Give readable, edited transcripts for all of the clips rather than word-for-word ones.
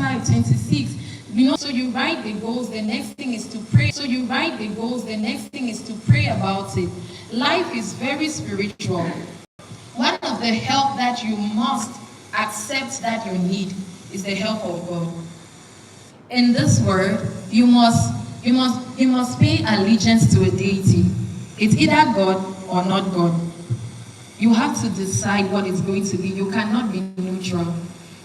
25, 26. So you write the goals, the next thing is to pray. So you write the goals, the next thing is to pray about it. Life is very spiritual. One of the help that you must accept that you need is the help of God. In this world, you must pay allegiance to a deity. It's either God or not God. You have to decide what it's going to be. You cannot be neutral.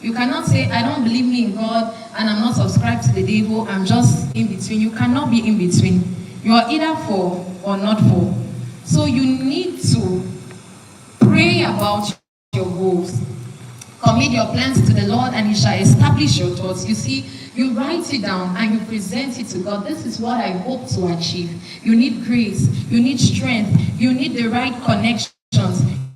You cannot say, I don't believe in God and I'm not subscribed to the devil. I'm just in between. You cannot be in between. You are either for or not for. So you need to pray about your goals. Commit your plans to the Lord and He shall establish your thoughts. You see, you write it down and you present it to God. This is what I hope to achieve. You need grace. You need strength. You need the right connections.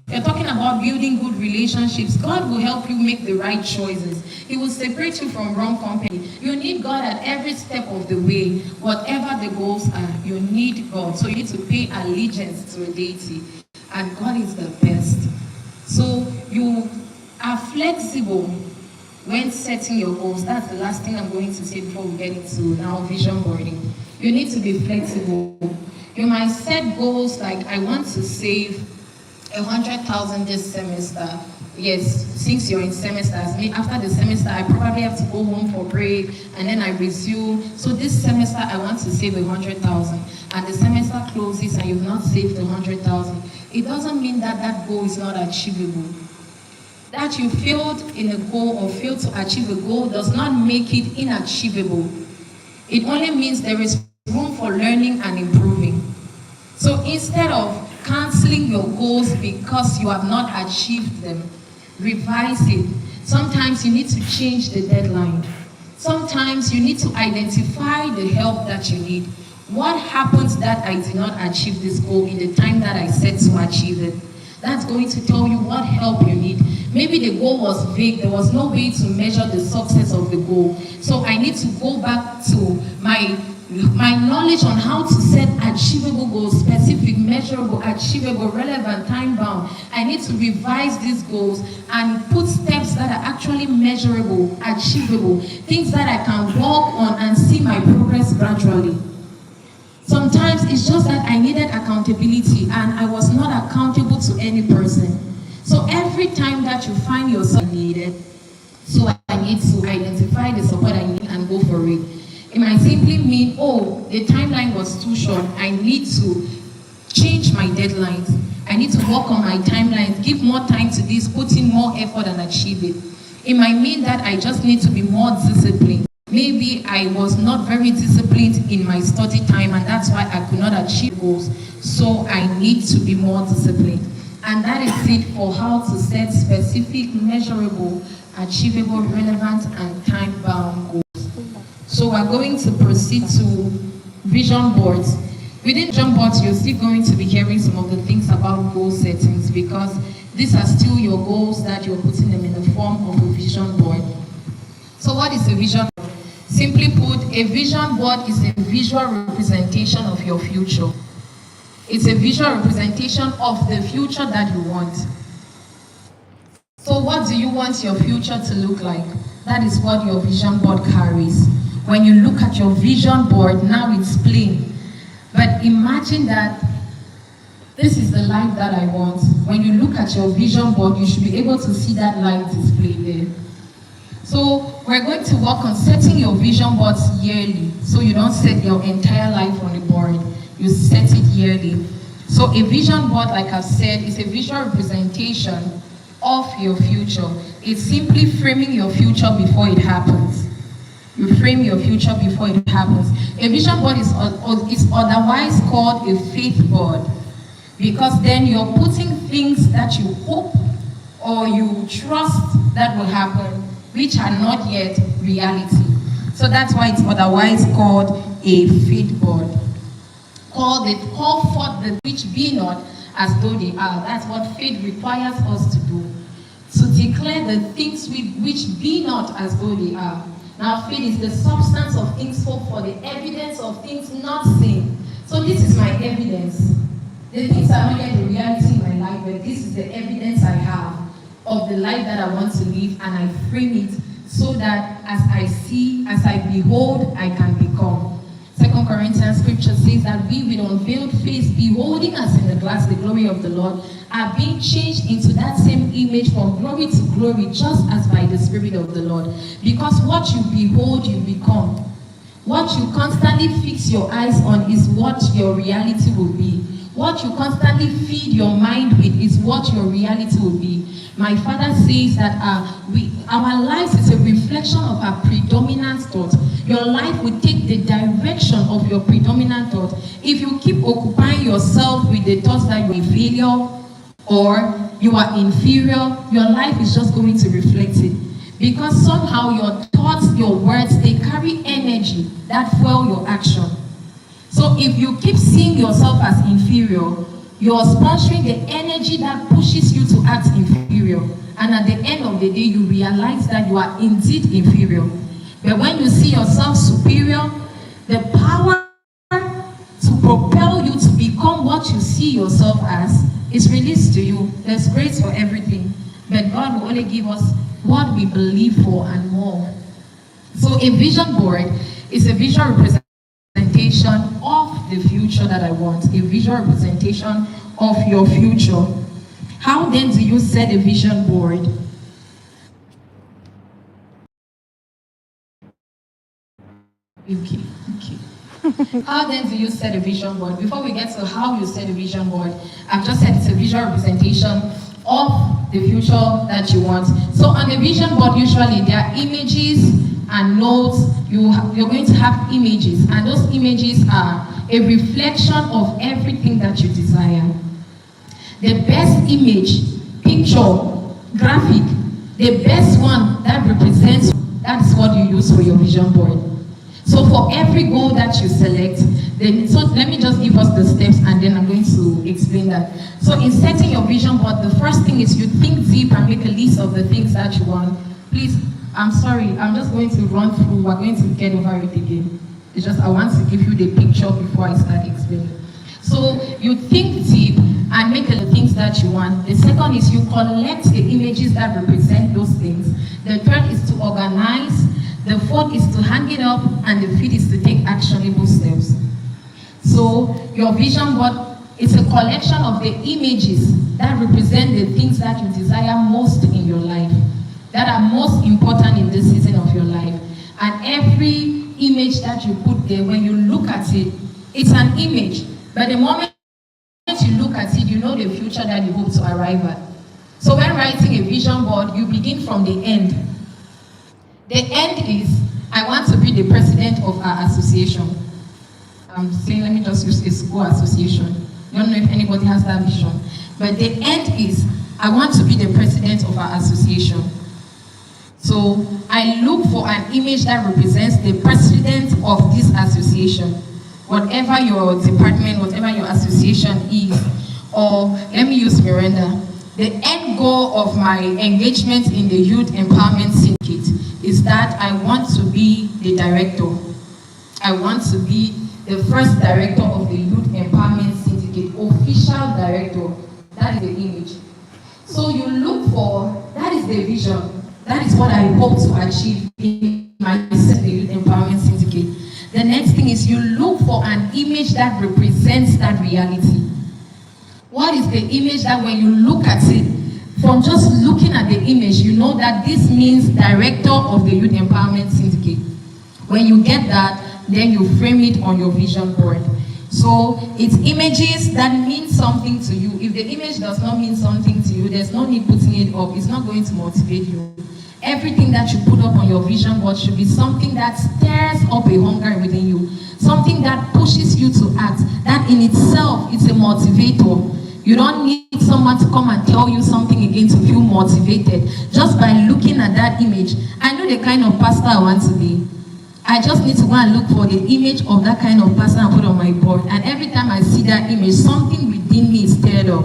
You're talking about building good relationships. God will help you make the right choices. He will separate you from wrong company. You need God at every step of the way. Whatever the goals are, you need God. So you need to pay allegiance to a deity. And God is the best. So you are flexible when setting your goals. That's the last thing I'm going to say before we get into now vision boarding. You need to be flexible. You might set goals like, I want to save 100,000 this semester. Yes, since you're in semesters, after the semester, I probably have to go home for break and then I resume. So this semester, I want to save 100,000. And the semester closes and you've not saved 100,000. It doesn't mean that that goal is not achievable. That you failed in a goal or failed to achieve a goal does not make it inachievable. It only means there is room for learning and improving. So instead of canceling your goals because you have not achieved them, revise it. Sometimes you need to change the deadline. Sometimes you need to identify the help that you need. What happens that I did not achieve this goal in the time that I set to achieve it? That's going to tell you what help you need. Maybe the goal was vague. There was no way to measure the success of the goal. So I need to go back to my knowledge on how to set achievable goals, specific, measurable, achievable, relevant, time-bound. I need to revise these goals and put steps that are actually measurable, achievable, things that I can walk on and see my progress gradually. Sometimes it's just that I needed accountability and I was not accountable to any person. So every time that you find yourself needed, so I need to identify the support I need and go for it. It might simply mean, oh, the timeline was too short. I need to change my deadlines. I need to work on my timelines, give more time to this, put in more effort and achieve it. It might mean that I just need to be more disciplined. Maybe I was not very disciplined in my study time and that's why I could not achieve goals. So I need to be more disciplined. And that is it for how to set specific, measurable, achievable, relevant, and time-bound goals. So we're going to proceed to vision boards. Within vision boards, you're still going to be hearing some of the things about goal settings because these are still your goals that you're putting them in the form of a vision board. So what is a vision board? Simply put, a vision board is a visual representation of your future. It's a visual representation of the future that you want. So what do you want your future to look like? That is what your vision board carries. When you look at your vision board, now it's plain. But imagine that this is the life that I want. When you look at your vision board, you should be able to see that light displayed there. So we're going to work on setting your vision boards yearly. So you don't set your entire life on the board. You set it yearly. So a vision board, like I've said, is a visual representation of your future. It's simply framing your future before it happens. You frame your future before it happens. A vision board is otherwise called a faith board because then you're putting things that you hope or you trust that will happen, which are not yet reality. So that's why it's otherwise called a faith board. Call forth the which be not as though they are. That's what faith requires us to do. To declare the things which be not as though they are. Now faith is the substance of things hoped for, the evidence of things not seen. So this is my evidence. The things are not yet the reality in my life, but this is the evidence I have of the life that I want to live, and I frame it so that as I see, as I behold, I can become. 2 Corinthians scripture says that we with unveiled face, beholding as in the glass the glory of the Lord, are being changed into that same image from glory to glory, just as by the Spirit of the Lord. Because what you behold, you become. What you constantly fix your eyes on is what your reality will be. What you constantly feed your mind with is what your reality will be. My father says that our lives is a reflection of our predominant thought. Your life will take the direction of your predominant thought. If you keep occupying yourself with the thoughts that you're a failure or you are inferior, your life is just going to reflect it. Because somehow your thoughts, your words, they carry energy that fuel your action. So if you keep seeing yourself as inferior, you're sponsoring the energy that pushes you to act inferior. And at the end of the day, you realize that you are indeed inferior. But when you see yourself superior, the power to propel you to become what you see yourself as is released to you. There's grace for everything. But God will only give us what we believe for and more. So a vision board is a visual representation of the future that I want. A visual representation of your future. How then do you set a vision board? Okay. How then do you set a vision board? Before we get to how you set a vision board, I've just said it's a visual representation of the future that you want. So on the vision board, usually there are images and notes. You're going to have images, and those images are a reflection of everything that you desire. The best image, picture, graphic, the best one that represents, that's what you use for your vision board. So for every goal that you select, so let me just give us the steps and then I'm going to explain that. So in setting your vision board, the first thing is you think deep and make a list of the things that you want. Please, I'm sorry, I'm just going to run through, we're going to get over it again. It's just I want to give you the picture before I start explaining. So you think deep and make the things that you want. The second is you collect the images that represent those things. The third is to organize. The fourth is to hang it up, and the fifth is to take actionable steps. So your vision board is a collection of the images that represent the things that you desire most in your life, that are most important in this season of your life. And every image that you put there, when you look at it, it's an image. But the moment you look at it, you know the future that you hope to arrive at. So when writing a vision board, you begin from the end. The end is, I want to be the president of our association. I'm saying, let me just use a school association. I don't know if anybody has that vision. But the end is, I want to be the president of our association. So I look for an image that represents the president of this association. Whatever your department, whatever your association is. Or let me use Miranda. The end goal of my engagement in the Youth Empowerment Syndicate is that I want to be the director. I want to be the first director of the Youth Empowerment Syndicate, official director. That is the image. So you look for, that is the vision. That is what I hope to achieve in myself, the Youth Empowerment Syndicate. The next thing is you look for an image that represents that reality. What is the image that when you look at it, from just looking at the image, you know that this means director of the Youth Empowerment Syndicate. When you get that, then you frame it on your vision board. So it's images that mean something to you. If the image does not mean something to you, there's no need putting it up. It's not going to motivate you. Everything that you put up on your vision board should be something that stirs up a hunger within you. Something that pushes you to act. That in itself is a motivator. You don't need someone to come and tell you something again to feel motivated. Just by looking at that image, I know the kind of pastor I want to be. I just need to go and look for the image of that kind of pastor and put on my board. And every time I see that image, something within me is stirred up.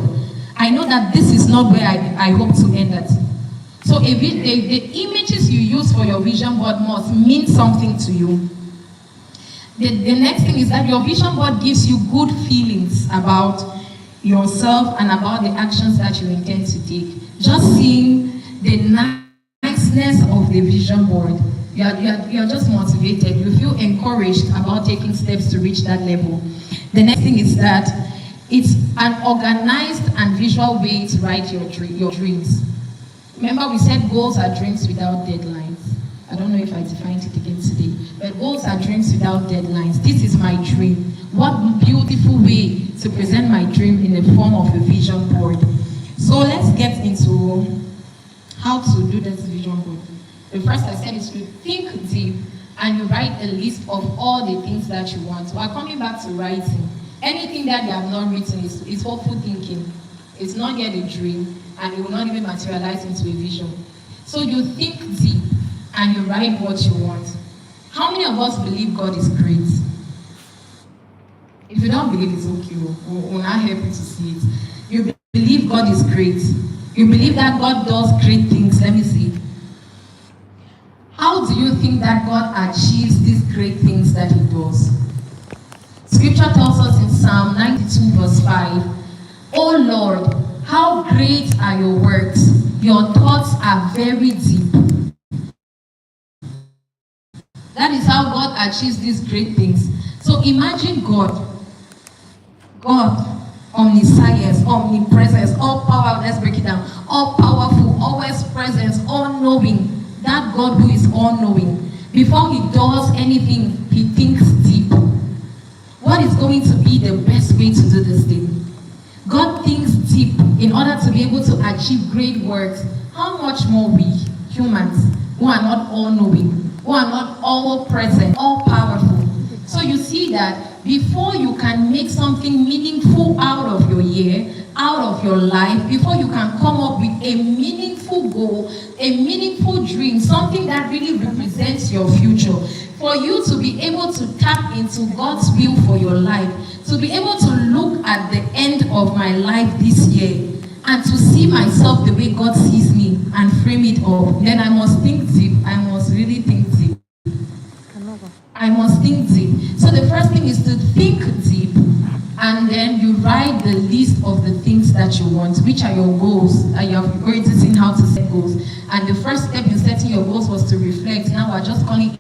I know that this is not where I hope to end at. So if the images you use for your vision board must mean something to you. The next thing is that your vision board gives you good feelings about yourself and about the actions that you intend to take. Just seeing the niceness business of the vision board. You're just motivated. You feel encouraged about taking steps to reach that level. The next thing is that it's an organized and visual way to write your dreams. Remember, we said goals are dreams without deadlines. I don't know if I defined it again today, but goals are dreams without deadlines. This is my dream. What beautiful way to present my dream in the form of a vision board. So let's get into how to do this vision board. The first I said is to think deep and you write a list of all the things that you want. We are coming back to writing. Anything that you have not written is hopeful thinking. It's not yet a dream and it will not even materialize into a vision. So you think deep and you write what you want. How many of us believe God is great? If you don't believe, it's okay. We'll not help you to see it. You believe God is great. You believe that God does great things. Let me see. How do you think that God achieves these great things that he does? Scripture tells us in Psalm 92 verse 5, "O Lord, how great are your works. Your thoughts are very deep." That is how God achieves these great things. So imagine God, omniscience, omnipresence, all power, let's break it down, all powerful, always present, all knowing. That God who is all knowing. Before he does anything, he thinks deep. What is going to be the best way to do this thing? God thinks deep in order to be able to achieve great works. How much more we, humans, who are not all knowing, who are not all present, all powerful. So you see that before you can make something meaningful out of your year, out of your life, before you can come up with a meaningful goal, a meaningful dream, something that really represents your future, for you to be able to tap into God's will for your life, to be able to look at the end of my life this year and to see myself the way God sees me and frame it up, then I must think deep. I must really think deep. I must think deep. So the first thing is to think deep, and then you write the list of the things that you want, which are your goals. And you have already seen how to set goals. And the first step in setting your goals was to reflect. Now we're just calling